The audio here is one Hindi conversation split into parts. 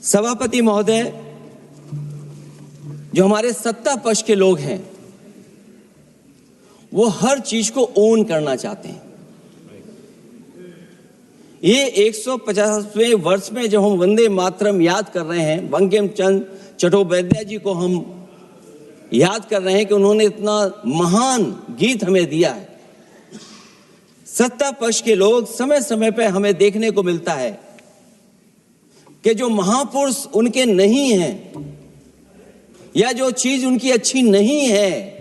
सभापति महोदय, जो हमारे सत्ता पक्ष के लोग हैं वो हर चीज को ओन करना चाहते हैं। ये 150वें वर्ष में जब हम वंदे मातरम याद कर रहे हैं, बंकिम चंद्र चट्टोपाध्याय जी को हम याद कर रहे हैं कि उन्होंने इतना महान गीत हमें दिया है। सत्ता पक्ष के लोग समय समय पर हमें देखने को मिलता है कि जो महापुरुष उनके नहीं हैं या जो चीज उनकी अच्छी नहीं है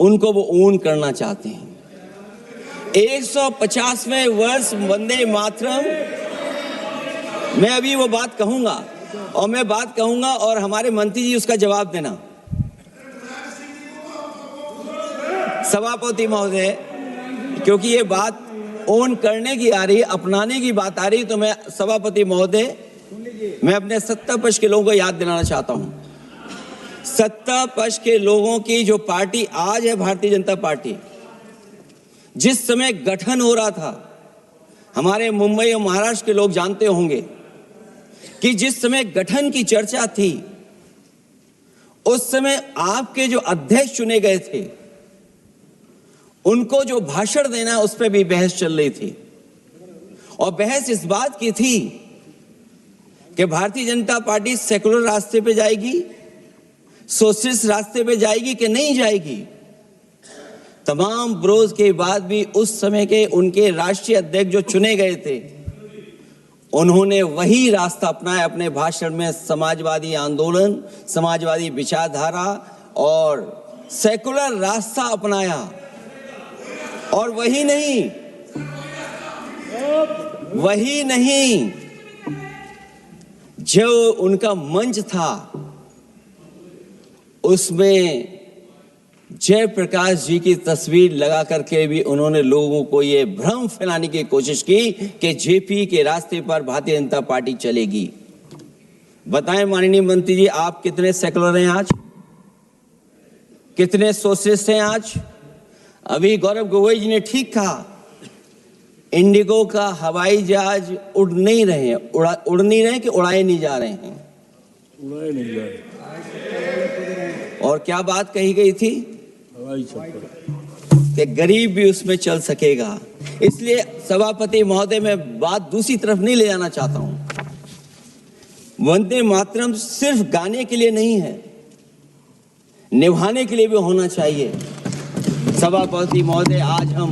उनको वो ओन करना चाहते हैं। 150वें वर्ष वंदे मातरम, मैं अभी वो बात कहूंगा और मैं बात कहूंगा और हमारे मंत्री जी उसका जवाब देना। सभापति महोदय, क्योंकि ये बात ओन करने की आ रही, अपनाने की बात आ रही, तो मैं सभापति महोदय, मैं अपने सत्ता पक्ष के लोगों को याद दिलाना चाहता हूं। सत्ता पक्ष के लोगों की जो पार्टी आज है, भारतीय जनता पार्टी, जिस समय गठन हो रहा था, हमारे मुंबई और महाराष्ट्र के लोग जानते होंगे कि जिस समय गठन की चर्चा थी उस समय आपके जो अध्यक्ष चुने गए थे उनको जो भाषण देना उस पर भी बहस चल रही थी। और बहस इस बात की थी कि भारतीय जनता पार्टी सेकुलर रास्ते पे जाएगी, सोशलिस्ट रास्ते पे जाएगी कि नहीं जाएगी। तमाम विरोध के बाद भी उस समय के उनके राष्ट्रीय अध्यक्ष जो चुने गए थे उन्होंने वही रास्ता अपनाया अपने भाषण में। समाजवादी आंदोलन, समाजवादी विचारधारा और सेकुलर रास्ता अपनाया। और वही नहीं, जो उनका मंच था उसमें जयप्रकाश जी की तस्वीर लगा करके भी उन्होंने लोगों को ये भ्रम फैलाने की कोशिश की कि जेपी के रास्ते पर भारतीय जनता पार्टी चलेगी। बताएं माननीय मंत्री जी, आप कितने सेकुलर हैं आज, कितने सोशलिस्ट हैं आज? अभी गौरव गोगोई जी ने ठीक कहा, इंडिगो का हवाई जहाज उड़ नहीं रहे हैं, उड़ नहीं रहे कि उड़ाए नहीं जा रहे हैं? उड़ाए नहीं जा रहे। और क्या बात कही गई थी कि गरीब भी उसमें चल सकेगा। इसलिए सभापति महोदय, मैं बात दूसरी तरफ नहीं ले जाना चाहता हूं। वंदे मातरम सिर्फ गाने के लिए नहीं है, निभाने के लिए भी होना चाहिए। सभापति महोदय, आज हम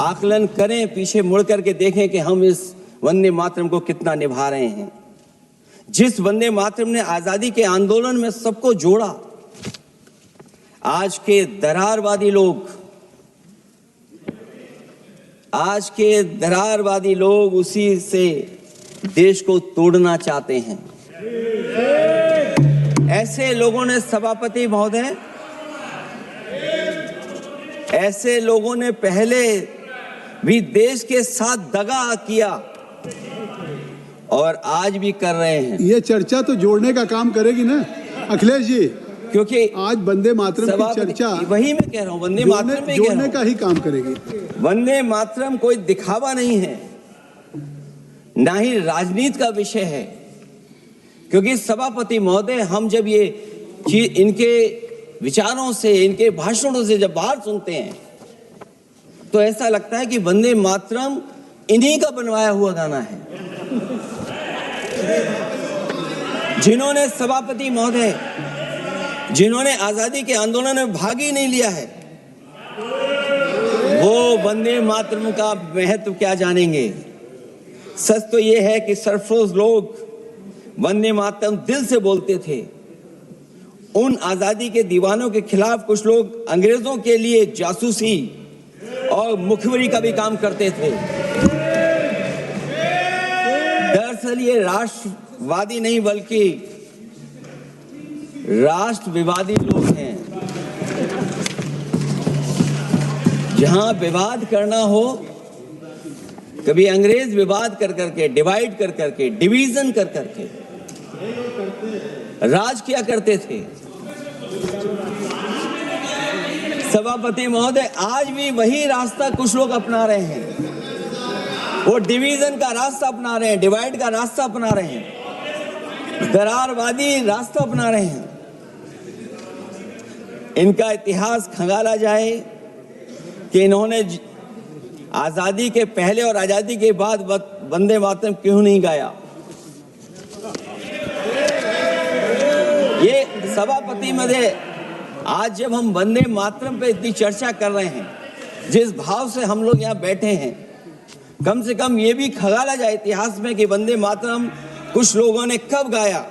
आकलन करें, पीछे मुड़ करके देखें कि हम इस वंदे मातरम को कितना निभा रहे हैं। जिस वंदे मातरम ने आजादी के आंदोलन में सबको जोड़ा, आज के दरारवादी लोग उसी से देश को तोड़ना चाहते हैं। ऐसे लोगों ने, सभापति महोदय, ऐसे लोगों ने पहले भी देश के साथ दगा किया और आज भी कर रहे हैं। ये चर्चा तो जोड़ने का काम करेगी ना अखिलेश जी, क्योंकि आज वंदे मातरम की चर्चा, वही मैं कह रहा हूँ, वंदे मातरम में जोड़ने का ही काम करेगी। वंदे मातरम कोई दिखावा नहीं है, ना ही राजनीति का विषय है। क्योंकि सभापति महोदय, हम जब ये चीज इनके विचारों से, इनके भाषणों से जब बाहर सुनते हैं तो ऐसा लगता है कि वंदे मातरम इन्हीं का बनवाया हुआ गाना है। जिन्होंने, सभापति महोदय, जिन्होंने आजादी के आंदोलन में भाग ही नहीं लिया है, वो वंदे मातरम का महत्व क्या जानेंगे। सच तो ये है कि सरफरोश लोग वंदे मातरम दिल से बोलते थे। उन आजादी के दीवानों के खिलाफ कुछ लोग अंग्रेजों के लिए जासूसी और मुखबिरी का भी काम करते थे। दरअसल ये राष्ट्रवादी नहीं बल्कि राष्ट्र विवादी लोग हैं। जहां विवाद करना हो, कभी अंग्रेज विवाद कर करके, डिवाइड कर करके, डिवीजन कर करके राज किया करते थे। सभापति महोदय, आज भी वही रास्ता कुछ लोग अपना रहे हैं। वो डिवीजन का रास्ता अपना रहे हैं, डिवाइड का रास्ता अपना रहे हैं, दरारवादी रास्ता अपना रहे हैं। इनका इतिहास खंगाला जाए कि इन्होंने आजादी के पहले और आजादी के बाद वंदे मातरम क्यों नहीं गाया। ये सभापति महोदय, आज जब हम वंदे मातरम पे इतनी चर्चा कर रहे हैं, जिस भाव से हम लोग यहाँ बैठे हैं, कम से कम ये भी खंगाला जाए इतिहास में कि वंदे मातरम कुछ लोगों ने कब गाया।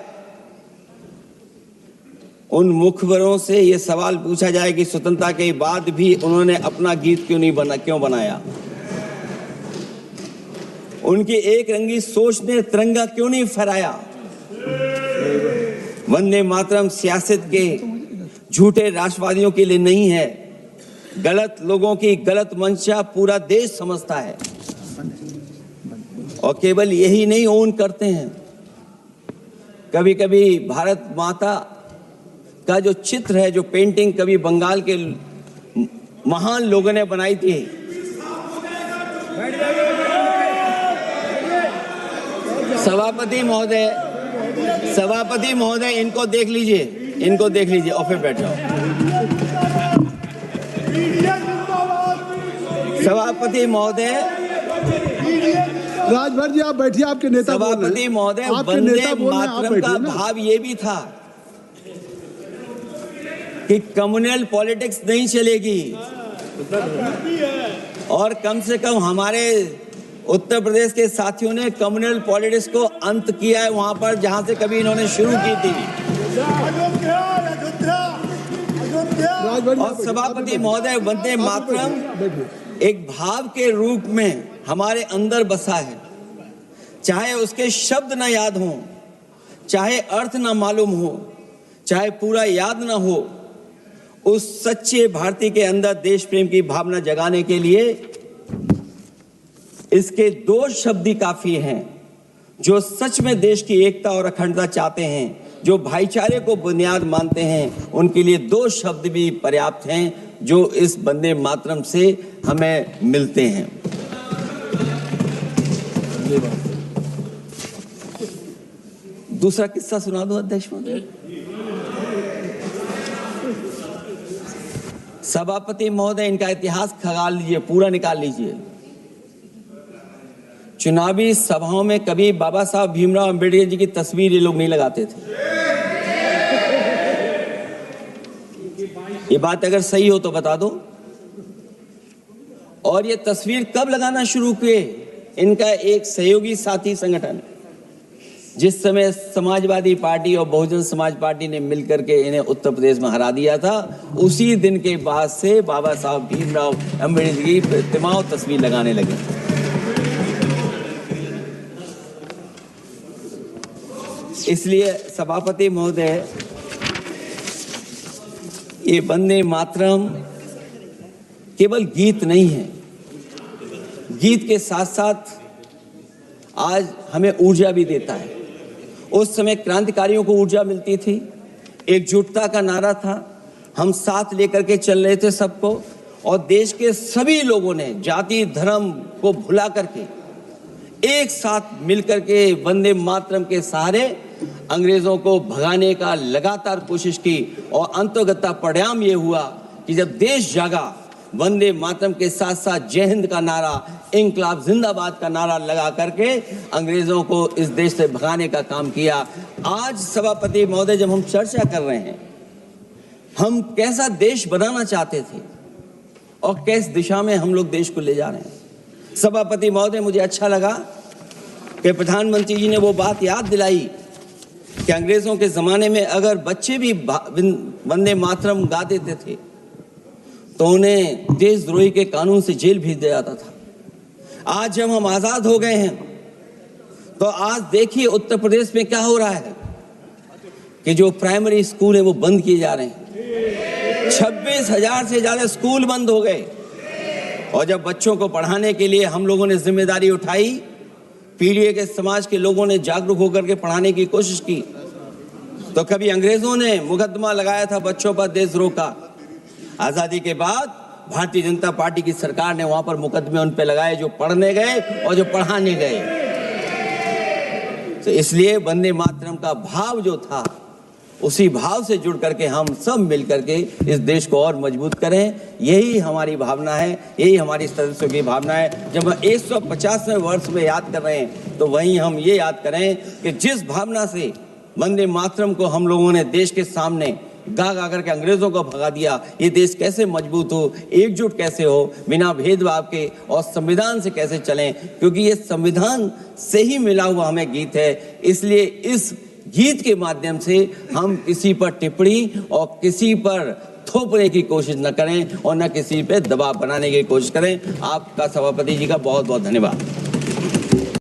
उन मुखबरों से ये सवाल पूछा जाए कि स्वतंत्रता के बाद भी उन्होंने अपना गीत क्यों बनाया। उनकी एक रंगी सोच ने तिरंगा क्यों नहीं फहराया। वंदे मातरम सियासत के झूठे राष्ट्रवादियों के लिए नहीं है, गलत लोगों की गलत मंशा पूरा देश समझता है। और केवल यही नहीं ओन करते हैं, कभी कभी भारत माता का जो चित्र है, जो पेंटिंग कभी बंगाल के महान लोगों ने बनाई थी, सभापति महोदय इनको देख लीजिए और फिर बैठ जाओ। सभापति महोदय, राजभर जी आप बैठिए, आपके नेता बोल रहे हैं। सभापति महोदय, वंदे मातरम का भाव ये भी था कि कम्युनल पॉलिटिक्स नहीं चलेगी, और कम से कम हमारे उत्तर प्रदेश के साथियों ने कम्युनल पॉलिटिक्स को अंत किया है वहां पर जहां से कभी इन्होंने शुरू की थी। और सभापति महोदय, वंदे मातरम एक भाव के रूप में हमारे अंदर बसा है, चाहे उसके शब्द ना याद हो, चाहे अर्थ ना मालूम हो, चाहे पूरा याद ना हो, उस सच्चे भारतीय के अंदर देश प्रेम की भावना जगाने के लिए इसके दो शब्द ही काफी हैं। जो सच में देश की एकता और अखंडता चाहते हैं, जो भाईचारे को बुनियाद मानते हैं, उनके लिए दो शब्द भी पर्याप्त हैं जो इस वंदे मातरम से हमें मिलते हैं। दूसरा किस्सा सुना दो अध्यक्ष महोदय। सभापति महोदय, इनका इतिहास खंगाल लीजिए, पूरा निकाल लीजिए। चुनावी सभाओं में कभी बाबा साहब भीमराव अंबेडकर जी की तस्वीर ये लोग नहीं लगाते थे। ये बात अगर सही हो तो बता दो। और ये तस्वीर कब लगाना शुरू किए? इनका एक सहयोगी साथी संगठन, जिस समय समाजवादी पार्टी और बहुजन समाज पार्टी ने मिलकर के इन्हें उत्तर प्रदेश में हरा दिया था, उसी दिन के बाद से बाबा साहब भीमराव अंबेडकर की प्रतिमा और तस्वीर लगाने लगे। इसलिए सभापति महोदय, ये वंदे मातरम केवल गीत नहीं है, गीत के साथ साथ आज हमें ऊर्जा भी देता है। उस समय क्रांतिकारियों को ऊर्जा मिलती थी, एकजुटता का नारा था, हम साथ लेकर के चल रहे थे सबको, और देश के सभी लोगों ने जाति धर्म को भुला करके एक साथ मिलकर के वंदे मातरम के सहारे अंग्रेजों को भगाने का लगातार कोशिश की। और अंततः परिणाम ये हुआ कि जब देश जागा, वंदे मातरम के साथ साथ जय हिंद का नारा, इंकलाब जिंदाबाद का नारा लगा करके अंग्रेजों को इस देश से भगाने का काम किया। आज सभापति महोदय, जब हम चर्चा कर रहे हैं, हम कैसा देश बनाना चाहते थे और किस दिशा में हम लोग देश को ले जा रहे हैं। सभापति महोदय, मुझे अच्छा लगा कि प्रधानमंत्री जी ने वो बात याद दिलाई कि अंग्रेजों के जमाने में अगर बच्चे भी वंदे मातरम गा देते थे तो उन्हें देशद्रोही के कानून से जेल भेज दिया जाता था। आज जब हम आजाद हो गए हैं तो आज देखिए उत्तर प्रदेश में क्या हो रहा है कि जो प्राइमरी स्कूल है वो बंद किए जा रहे हैं। 26,000 से ज्यादा स्कूल बंद हो गए। और जब बच्चों को पढ़ाने के लिए हम लोगों ने जिम्मेदारी उठाई, पीढ़ी के समाज के लोगों ने जागरूक होकर के पढ़ाने की कोशिश की, तो कभी अंग्रेजों ने मुकदमा लगाया था बच्चों पर देशद्रोह का। आजादी के बाद भारतीय जनता पार्टी की सरकार ने वहां पर मुकदमे उन पे लगाए जो पढ़ने गए और जो पढ़ाने गए। तो इसलिए वंदे मातरम का भाव जो था, उसी भाव से जुड़ करके हम सब मिल करके इस देश को और मजबूत करें। यही हमारी भावना है, यही हमारी सदस्यों की भावना है। जब हम 150वें वर्ष में याद कर रहे हैं तो वहीं हम ये याद करें कि जिस भावना से वंदे मातरम को हम लोगों ने देश के सामने गा गा करके अंग्रेजों को भगा दिया, ये देश कैसे मजबूत हो, एकजुट कैसे हो, बिना भेदभाव के, और संविधान से कैसे चलें, क्योंकि ये संविधान से ही मिला हुआ हमें गीत है। इसलिए इस गीत के माध्यम से हम किसी पर टिप्पणी और किसी पर थोपने की कोशिश न करें और न किसी पे दबाव बनाने की कोशिश करें। आपका सभापति जी का बहुत बहुत धन्यवाद।